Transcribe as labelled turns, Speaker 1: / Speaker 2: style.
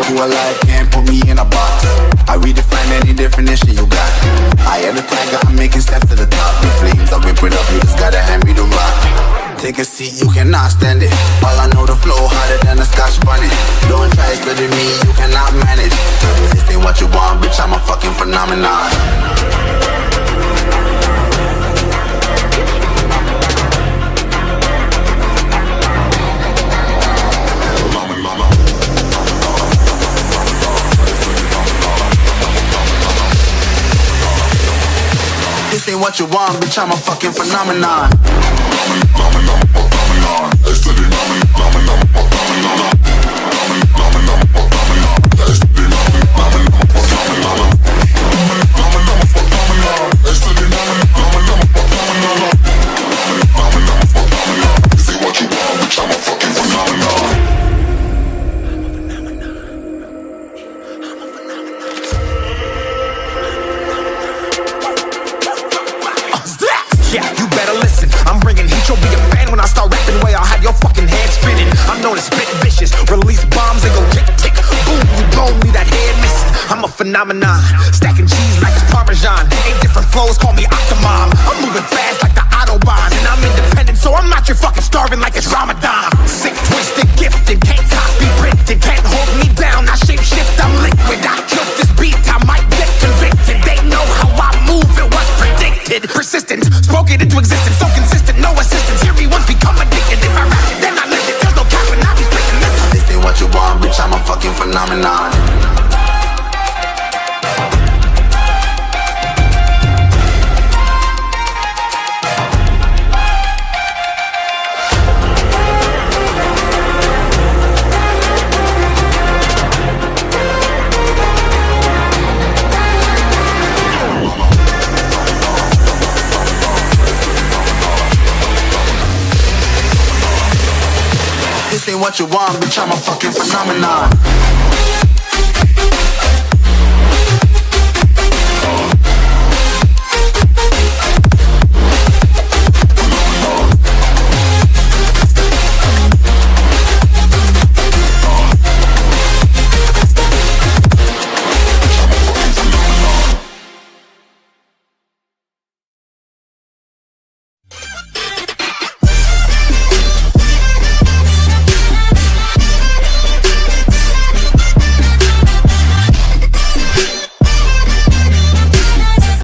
Speaker 1: to a life, can't put me in a box. I redefine any definition you got. I am the tiger, I'm making steps to the top. The flames, I whip it up, you just gotta hand me the rock. Take a seat, you cannot stand it. All I know, the flow harder than a Scotch bonnet. Don't try studying me, you cannot manage. This ain't what you want, bitch, I'm a fucking phenomenon. This ain't what you want, bitch, I'm a fucking phenomenon.
Speaker 2: phenomenon. Stacking cheese like it's Parmesan. 8 different flows, call me Octomom. I'm moving fast like the Autobahn. And I'm independent, so I'm not your fucking starving like it's Ramadan. Sick, twisted, gifted, can't copy, printed, can't hold me down. I shape shift, I'm liquid. I killed this beat, I might get convicted. They know how I move, it was predicted. Persistent, spoke it into existence, so consistent, no assistance. Hear me once, become addicted. If I rap it, then I live it. There's no cap when I be spitting this.
Speaker 1: This ain't what you want, bitch, I'm a fucking phenomenon. This ain't what you want, bitch, I'm a fucking phenomenon.